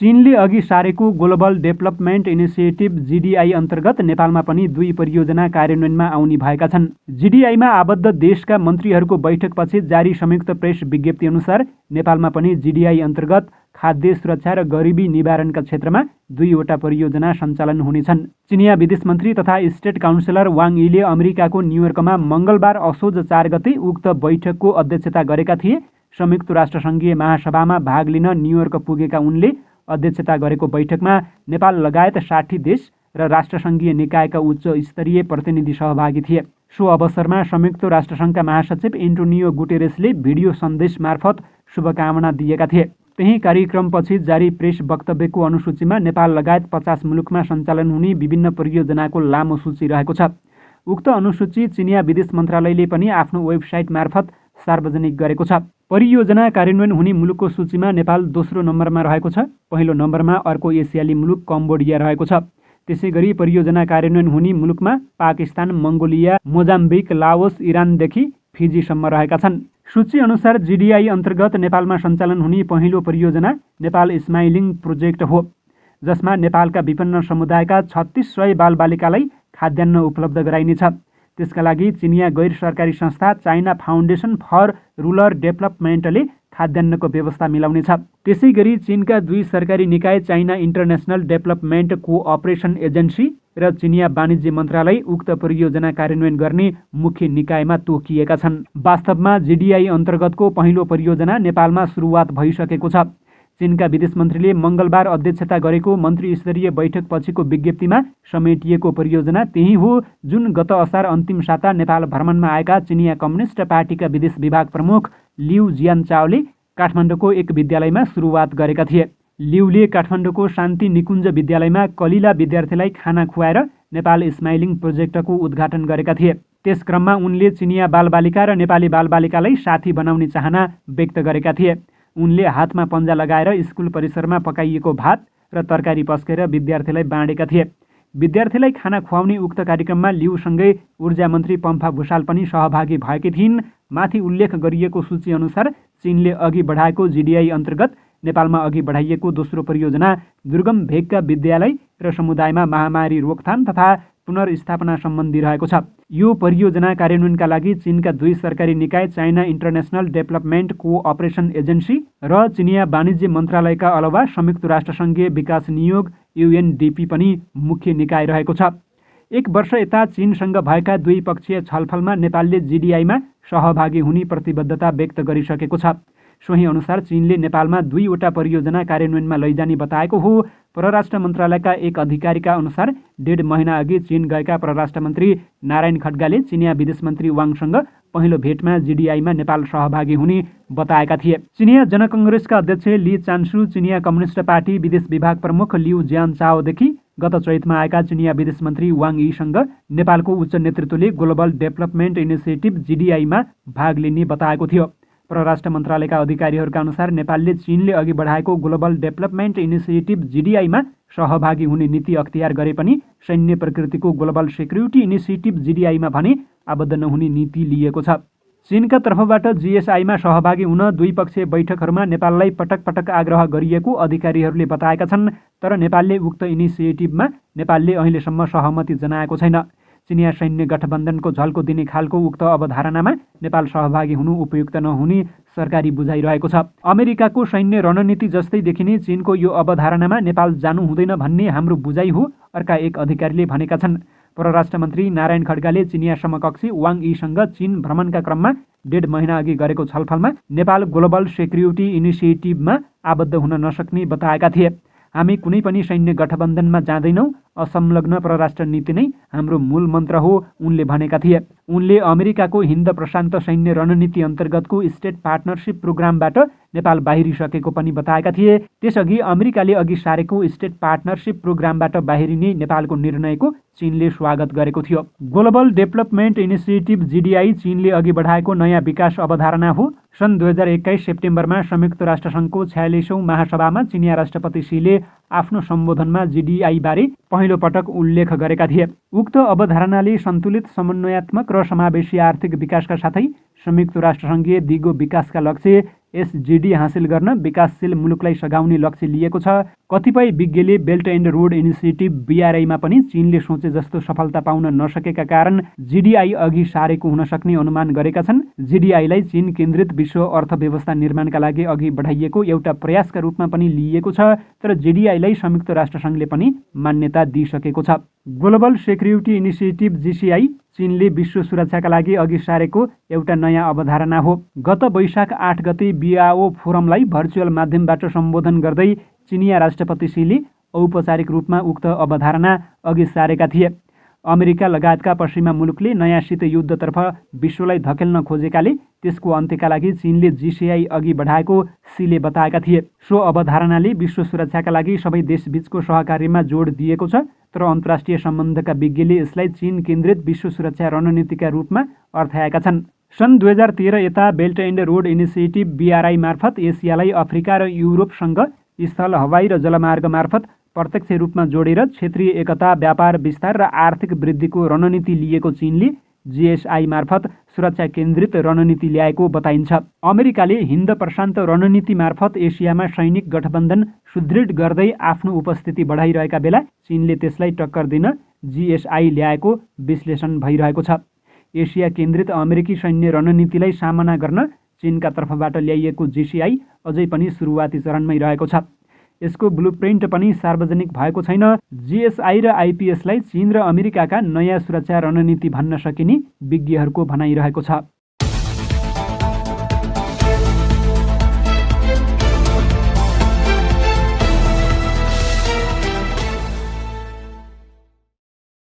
चीनले अघि सारेको ग्लोबल डेभलपमेन्ट इनिसिएटिभ GDI अन्तर्गत नेपालमा पनि 2 परियोजना कार्यान्वयनमा आउने भएका छन्। GDI मा आबद्ध देशका मन्त्रीहरूको बैठकपछि जारी संयुक्त प्रेस विज्ञप्ति अनुसार नेपालमा पनि GDI अन्तर्गत खाद्य सुरक्षा र गरिबी निवारणका क्षेत्रमा 2 वटा परियोजना सञ्चालन हुनेछन्। चिनिया विदेश मन्त्री तथा स्टेट काउन्सिलर वाङ यीले अमेरिकाको न्युयोर्कमा मङ्गलबार असोज 4 गते उक्त बैठकको अध्यक्षता गरेका थिए। संयुक्त राष्ट्रसङ्घीय महासभामा भाग लिन न्युयोर्क पुगेका उनले अध्यक्षता गरेको बैठकमा नेपाल लगायत 60 देश र राष्ट्रसङ्घीय निकायका उच्च स्तरीय प्रतिनिधि सहभागी थिए। सो अवसरमा संयुक्त राष्ट्रसङ्घका महासचिव एन्टोनियो गुटेरेसले भिडियो सन्देश मार्फत शुभकामना दिएका थिए। त्यही कार्यक्रमपछि जारी प्रेस वक्तव्यको अनुसूचीमा नेपाल लगायत 50 मुलुकमा सञ्चालन हुने विभिन्न परियोजनाको लामो सूची रहेको छ। उक्त अनुसूची चिनिया विदेश मन्त्रालयले पनि आफ्नो वेबसाइट मार्फत सार्वजनिक गरेको छ। परियोजना कार्यान्वयन हुने मुलुकको सूचीमा नेपाल दोस्रो नम्बरमा रहेको छ। पहिलो नम्बरमा अर्को एसियाली मुलुक कम्बोडिया रहेको छ। त्यसैगरी परियोजना कार्यान्वयन हुने मुलुकमा पाकिस्तान, मङ्गोलिया, मोजाम्बिक, लाओस, इरानदेखि फिजीसम्म रहेका छन्। सूची अनुसार GDI अन्तर्गत नेपालमा सञ्चालन हुने पहिलो परियोजना नेपाल स्माइलिङ प्रोजेक्ट हो, जसमा नेपालका विभिन्न समुदायका 3600 बालबालिकालाई खाद्यान्न उपलब्ध गराइनेछ। त्यसका लागि चिनिया गैर सरकारी संस्था चाइना फाउन्डेसन फर रुरल डेभलपमेन्टले खाद्यान्नको व्यवस्था मिलाउनेछ। त्यसैगरी चीनका 2 सरकारी निकाय China international development cooperation agency र चिनिया वाणिज्य मन्त्रालय उक्त परियोजना कार्यान्वयन गर्ने मुख्य निकायमा तोकिएका छन्। वास्तवमा GDI अन्तर्गतको पहिलो परियोजना नेपालमा सुरुवात भइसकेको छ। चीनका विदेश मन्त्रीले मङ्गलबार अध्यक्षता गरेको मन्त्री स्तरीय बैठक पछिको विज्ञप्तिमा समेटिएको परियोजना त्यही हो जुन गत असार अन्तिम साता नेपाल भ्रमणमा आएका चिनिया कम्युनिस्ट पार्टीका विदेश विभाग प्रमुख लिउ जियानचाओले काठमाडौँको एक विद्यालयमा सुरुवात गरेका थिए। लिउले काठमाडौँको शान्ति निकुञ्ज विद्यालयमा कलिला विद्यार्थीलाई खाना खुवाएर नेपाल स्माइलिङ प्रोजेक्टको उद्घाटन गरेका थिए। त्यस क्रममा उनले चिनिया बालबालिका र नेपाली बालबालिकालाई साथी बनाउने चाहना व्यक्त गरेका थिए। उनले हातमा पन्जा लगाएर स्कुल परिसरमा पकाइएको भात र तरकारी पस्केर विद्यार्थीलाई बाँडेका थिए। विद्यार्थीलाई खाना खुवाउने उक्त कार्यक्रममा लिउसँगै ऊर्जा मन्त्री पम्फा भुषाल पनि सहभागी भएकी थिइन्। माथि उल्लेख गरिएको सूची अनुसार चीनले अघि बढाएको GDI अन्तर्गत नेपालमा अघि बढाइएको दोस्रो परियोजना दुर्गम भेगका विद्यालय र समुदायमा महामारी रोकथाम तथा पुनर्स्थापना सम्बन्धी रहेको छ। यो परियोजना कार्यान्वयनका लागि चीनका 2 सरकारी निकाय China international development cooperation agency र चिनिया वाणिज्य मन्त्रालयका अलावा संयुक्त राष्ट्रसङ्घीय विकास नियोग UNDP पनि मुख्य निकाय रहेको छ। 1 वर्ष यता चीनसँग भएका द्विपक्षीय छलफलमा नेपालले GDI मा सहभागी हुने प्रतिबद्धता व्यक्त गरिसकेको छ। सोही अनुसार चीनले नेपालमा 2 वटा परियोजना कार्यान्वयनमा लैजाने बताएको हो। परराष्ट्र मन्त्रालयका एक अधिकारीका अनुसार 1.5 महिना अघि चीन गएका परराष्ट्र मन्त्री नारायण खड्गाले चिनिया विदेश मन्त्री वाङसँग पहिलो भेटमा GDI मा नेपाल सहभागी हुने बताएका थिए। चिनिया जनकङ्ग्रेसका अध्यक्ष ली चान्सु, चिनिया कम्युनिस्ट पार्टी विदेश विभाग प्रमुख लिउ जियानचाओदेखि गत चैतमा आएका चिनिया विदेश मन्त्री वाङ यीसँग नेपालको उच्च नेतृत्वले ग्लोबल डेभलपमेन्ट इनिसिएटिभ GDI मा भाग लिने बताएको थियो। परराष्ट्र मन्त्रालयका अधिकारीहरूका अनुसार नेपालले चीनले अघि बढाएको ग्लोबल डेभलपमेन्ट इनिसिएटिभ GDI मा सहभागी हुने नीति अख्तियार गरे पनि सैन्य प्रकृतिको ग्लोबल सेक्युरिटी इनिसिएटिभ GDI मा भने आबद्ध नहुने नीति लिएको छ। चीनका तर्फबाट GSI मा सहभागी हुन द्विपक्षीय बैठकहरूमा नेपाललाई पटक पटक आग्रह गरिएको अधिकारीहरूले बताएका छन्। तर नेपालले उक्त इनिसिएटिभमा नेपालले अहिलेसम्म सहमति जनाएको छैन। चिनिया सैन्य गठबन्धनको झल्को दिने खालको उक्त अवधारणामा नेपाल सहभागी हुनु उपयुक्त नहुने सरकारी बुझाइरहेको छ। अमेरिकाको सैन्य रणनीति जस्तै देखिने चीनको यो अवधारणामा नेपाल जानु हुँदैन भन्ने हाम्रो बुझाइ हो, अर्का एक अधिकारीले भनेका छन्। परराष्ट्र मन्त्री नारायण खड्गाले चिनिया समकक्षी वाङ यीसँग चीन भ्रमणका क्रममा 1.5 महिना अघि गरेको छलफलमा नेपाल ग्लोबल सेक्युरिटी इनिसिएटिभमा आबद्ध हुन नसक्ने बताएका थिए। हामी कुनै पनि सैन्य गठबन्धनमा जाँदैनौँ, असंलग्न परराष्ट्र नीति नै हाम्रो मूल मन्त्र हो, उनले भनेका थिए। उनले अमेरिकाको हिन्द प्रशान्त सैन्य रणनीति अन्तर्गतको स्टेट पार्टनरसिप प्रोग्रामबाट नेपाल बाहिरिसकेको पनि बताएका थिए। त्यसअघि अमेरिकाले अघि सारेको स्टेट पार्टनरसिप प्रोग्रामबाट बाहिरिने नेपालको निर्णयको चीनले स्वागत गरेको थियो। ग्लोबल डेभलपमेन्ट इनिसिएटिभ GDI चीनले अघि बढाएको नयाँ विकास अवधारणा हो। सन् 2021 सेप्टेम्बरमा संयुक्त राष्ट्रसङ्घको 46औं महासभामा चिनिया राष्ट्रपति शीले आफ्नो सम्बोधनमा GDI बारे पहिलो पटक उल्लेख गरेका थिए। उक्त अवधारणाले सन्तुलित, समन्वयात्मक र समावेशी आर्थिक विकासका साथै संयुक्त राष्ट्रसङ्घीय दिगो विकासका लक्ष्य SDG हासिल गर्न विकासशील मुलुकलाई सघाउने लक्ष्य लिएको छ। कतिपय विज्ञले belt and road initiative BRI पनि चीनले सोचे जस्तो सफलता पाउन नसकेका कारण GDI अघि सारेको हुन सक्ने अनुमान गरेका छन्। GDI-लाई चीन केन्द्रित विश्व अर्थव्यवस्था निर्माणका लागि अघि बढाइएको एउटा प्रयासका रूपमा पनि लिइएको छ, तर GDI-लाई संयुक्त राष्ट्रसङ्घले पनि मान्यता दिइसकेको छ। ग्लोबल सेक्युरिटी इनिसिएटिभ GCI चीनले विश्व सुरक्षाका लागि अघि सारेको एउटा नयाँ अवधारणा हो। गत वैशाख 8 गते बिआओ फोरमलाई भर्चुअल माध्यमबाट सम्बोधन गर्दै चिनिया राष्ट्रपति शीले औपचारिक रूपमा उक्त अवधारणा अघि सारेका थिए। अमेरिका लगायतका पश्चिमा मुलुकले नयाँ शीत युद्धतर्फ विश्वलाई धकेल्न खोजेकाले त्यसको अन्त्यका लागि चीनले GCI अघि बढाएको शीले बताएका थिए। सो अवधारणाले विश्व सुरक्षाका लागि सबै देशबीचको सहकार्यमा जोड दिएको छ, तर अन्तर्राष्ट्रिय सम्बन्धका विज्ञले यसलाई चीन केन्द्रित विश्व सुरक्षा रणनीतिका रूपमा अर्थाएका छन्। सन् 2013 यता belt and road initiative BRI मार्फत एसियालाई अफ्रिका र युरोपसँग स्थल, हवाई र जलमार्ग मार्फत प्रत्यक्ष रूपमा जोडेर क्षेत्रीय एकता, व्यापार विस्तार र आर्थिक वृद्धिको रणनीति लिएको चीनले GSI मार्फत सुरक्षा केन्द्रित रणनीति ल्याएको बताइन्छ। अमेरिकाले हिन्द प्रशान्त रणनीति मार्फत एसियामा सैनिक गठबन्धन सुदृढ गर्दै आफ्नो उपस्थिति बढाइरहेका बेला चीनले त्यसलाई टक्कर दिन GSI ल्याएको विश्लेषण भइरहेको छ। एसिया केन्द्रित अमेरिकी सैन्य रणनीतिलाई सामना गर्न चीनका तर्फबाट ल्याइएको GCI अझै पनि सुरुवाती चरणमै रहेको छ। यसको ब्लुप्रिन्ट पनि सार्वजनिक भएको छैन। GSI र IPSलाई चीन र अमेरिकाका नयाँ सुरक्षा रणनीति भन्न सकिने विज्ञहरूको भनाइरहेको छ।